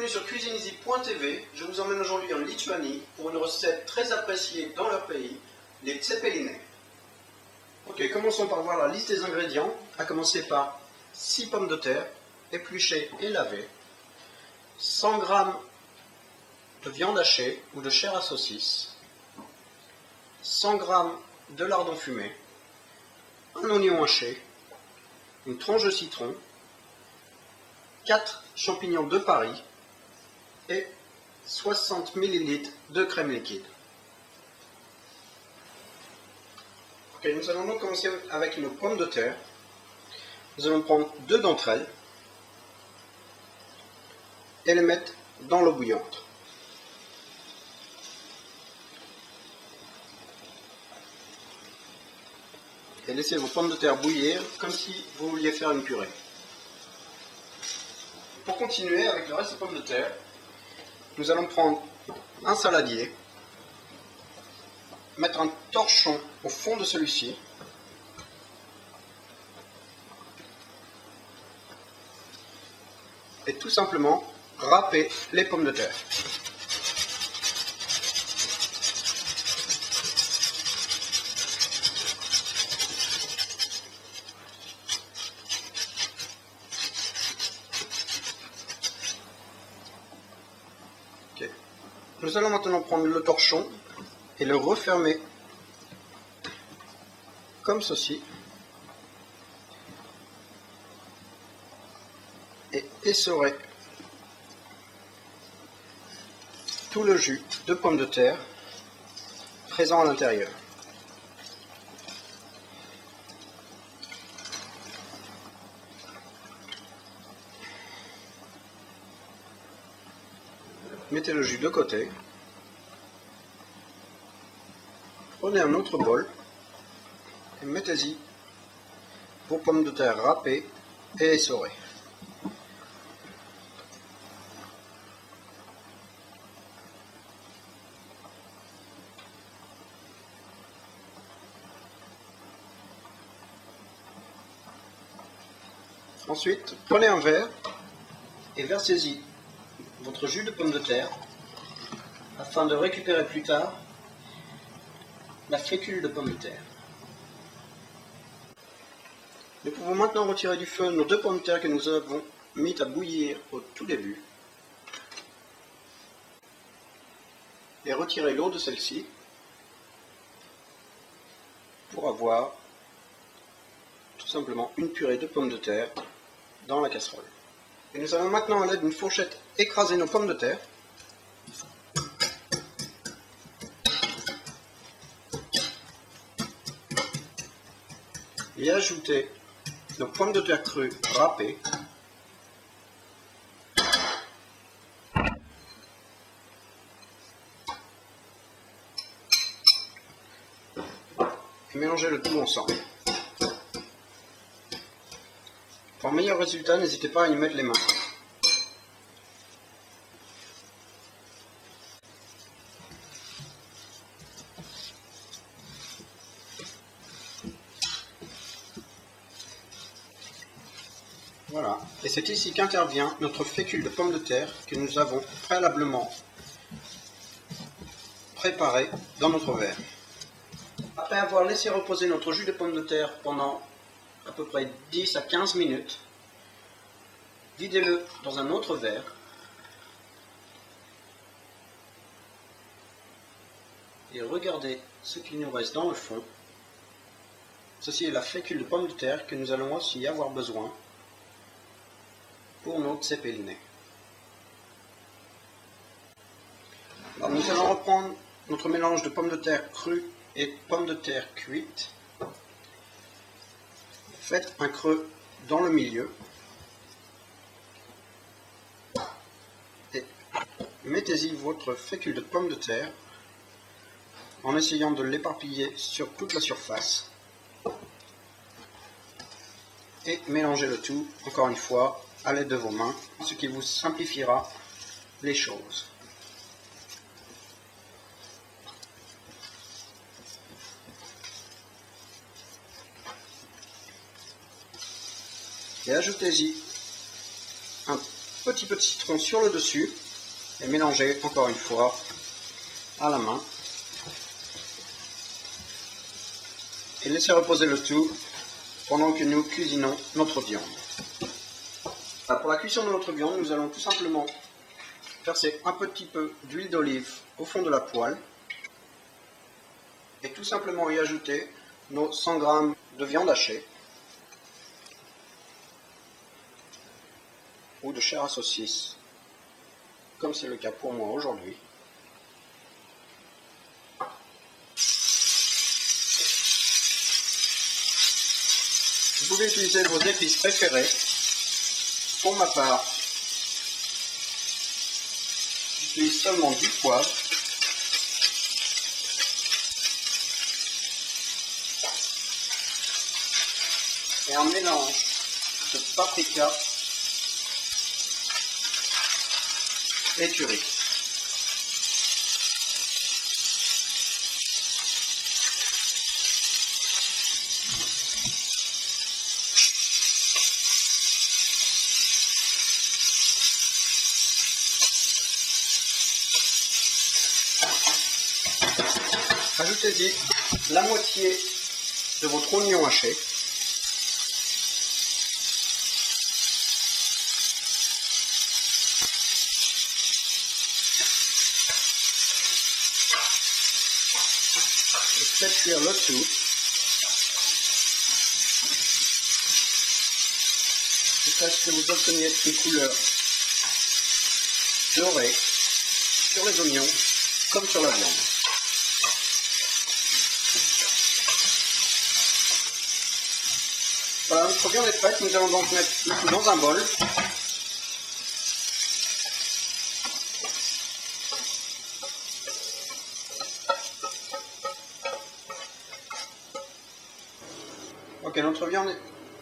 Bienvenue sur CuisineEasy.tv. Je vous emmène aujourd'hui en Lituanie pour une recette très appréciée dans leur pays, les tsepelinai. Ok, commençons par voir la liste des ingrédients, à commencer par 6 pommes de terre, épluchées et lavées, 100 g de viande hachée ou de chair à saucisse, 100 g de lardon fumé, un oignon haché, une tranche de citron, 4 champignons de Paris et 60 ml de crème liquide. Ok, nous allons donc commencer avec nos pommes de terre. Nous allons prendre 2 d'entre elles et les mettre dans l'eau bouillante. Et laissez vos pommes de terre bouillir comme si vous vouliez faire une purée. Pour continuer avec le reste des pommes de terre, nous allons prendre un saladier, mettre un torchon au fond de celui-ci, et tout simplement râper les pommes de terre. Okay. Nous allons maintenant prendre le torchon et le refermer comme ceci et essorer tout le jus de pommes de terre présent à l'intérieur. Mettez le jus de côté. Prenez un autre bol et mettez-y vos pommes de terre râpées et essorées. Ensuite, prenez un verre et versez-y votre jus de pomme de terre afin de récupérer plus tard la fécule de pomme de terre. Nous pouvons maintenant retirer du feu nos 2 pommes de terre que nous avons mis à bouillir au tout début et retirer l'eau de celle-ci pour avoir tout simplement une purée de pommes de terre dans la casserole. Et nous allons maintenant à l'aide d'une fourchette écraser nos pommes de terre. Et ajouter nos pommes de terre crues râpées. Et mélanger le tout ensemble. Pour un meilleur résultat, n'hésitez pas à y mettre les mains. Voilà, et c'est ici qu'intervient notre fécule de pommes de terre que nous avons préalablement préparée dans notre verre. Après avoir laissé reposer notre jus de pommes de terre pendant à peu près 10 à 15 minutes, videz-le dans un autre verre et regardez ce qu'il nous reste dans le fond. Ceci est la fécule de pommes de terre que nous allons aussi avoir besoin pour nos tsepelinai. Alors nous allons reprendre notre mélange de pommes de terre crues et pommes de terre cuites. Faites un creux dans le milieu et mettez-y votre fécule de pommes de terre en essayant de l'éparpiller sur toute la surface et mélangez le tout, encore une fois, à l'aide de vos mains, ce qui vous simplifiera les choses. Et ajoutez-y un petit peu de citron sur le dessus et mélanger encore une fois à la main. Et laisser reposer le tout pendant que nous cuisinons notre viande. Pour la cuisson de notre viande, nous allons tout simplement verser un petit peu d'huile d'olive au fond de la poêle et tout simplement y ajouter nos 100 g de viande hachée ou de chair à saucisse, comme c'est le cas pour moi aujourd'hui. Vous pouvez utiliser vos épices préférées. Pour ma part, j'utilise seulement du poivre. Et un mélange de paprika et curry. Ajoutez-y la moitié de votre oignon haché. Et faites cuire le tout. Jusqu'à ce que vous obteniez une couleur dorée sur les oignons comme sur la viande. Voilà, notre viande est prête, nous allons donc mettre le tout dans un bol. Ok, notre viande est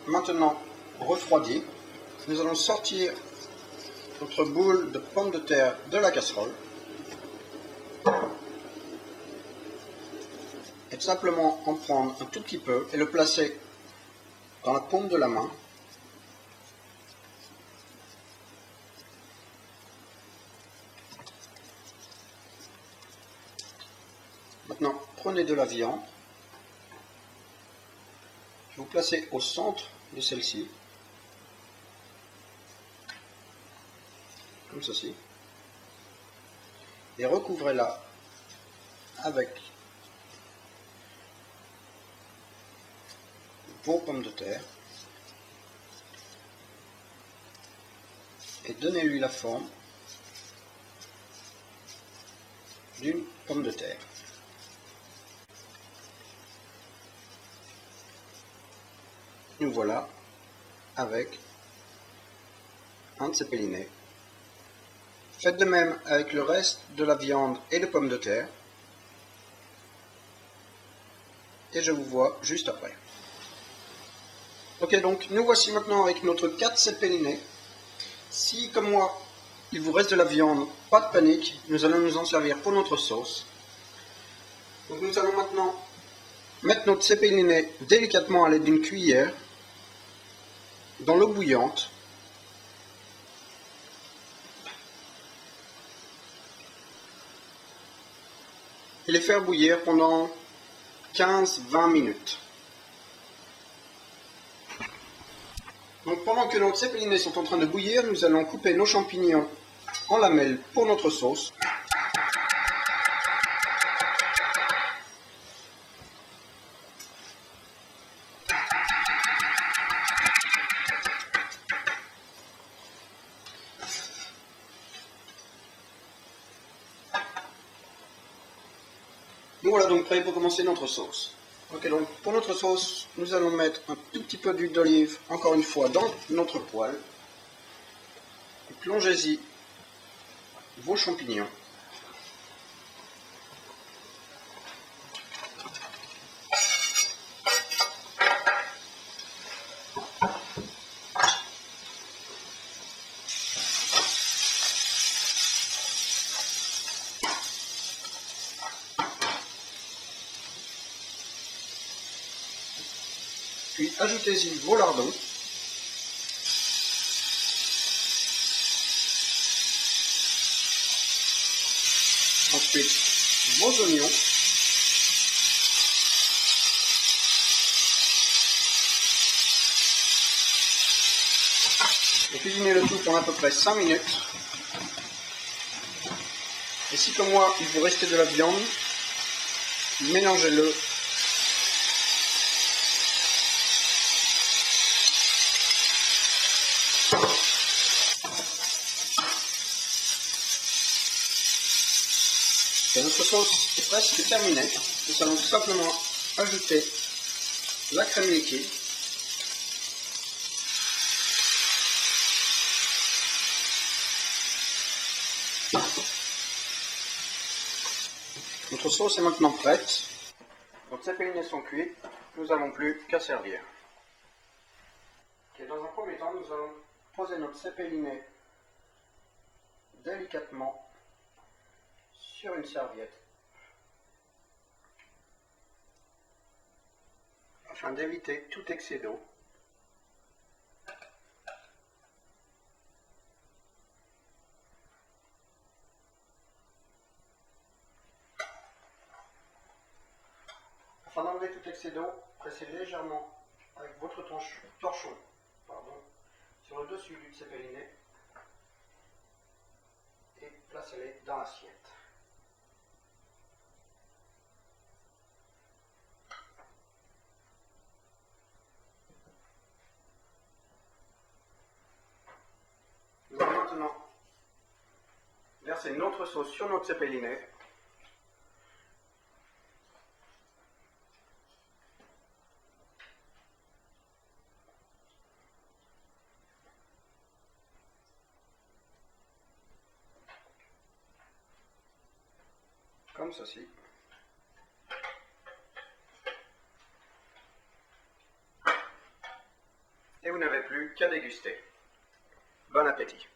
maintenant refroidie. Nous allons sortir notre boule de pommes de terre de la casserole. Et tout simplement en prendre un tout petit peu et le placer dans la paume de la main. Maintenant, prenez de la viande. Je vais vous placer au centre de celle-ci, comme ceci, et recouvrez-la avec vos pommes de terre et donnez-lui la forme d'une pomme de terre. Nous voilà avec un zeppelinné. Faites de même avec le reste de la viande et les pommes de terre. Et je vous vois juste après. Ok, donc nous voici maintenant avec notre 4 zeppelinés. Si, comme moi, il vous reste de la viande, pas de panique, nous allons nous en servir pour notre sauce. Donc nous allons maintenant mettre notre zeppelinné délicatement à l'aide d'une cuillère dans l'eau bouillante. Et les faire bouillir pendant 15-20 minutes. Donc pendant que nos zeppelinés sont en train de bouillir, nous allons couper nos champignons en lamelles pour notre sauce. Nous voilà donc prêts pour commencer notre sauce. Ok, donc pour notre sauce, nous allons mettre un tout petit peu d'huile d'olive, encore une fois, dans notre poêle. Plongez-y vos champignons. Puis ajoutez-y vos lardons. ensuite vos oignons. Et cuisinez le tout pendant à peu près 5 minutes. Et si comme moi, il vous restait de la viande, mélangez-le. Et notre sauce est presque terminée. Nous allons tout simplement ajouter la crème liquide. Notre sauce est maintenant prête. Nos zéppelinets sont cuits. Nous n'avons plus qu'à servir. Okay, dans un premier temps, nous allons poser notre zeppelinet délicatement sur une serviette afin d'éviter tout excès d'eau. Afin d'enlever tout excès d'eau, pressez légèrement avec votre torchon sur le dessus du zeppelinet et placez-les dans l'assiette. Nous allons maintenant verser notre sauce sur notre zeppelinet. Comme ceci. Et vous n'avez plus qu'à déguster. Bon appétit!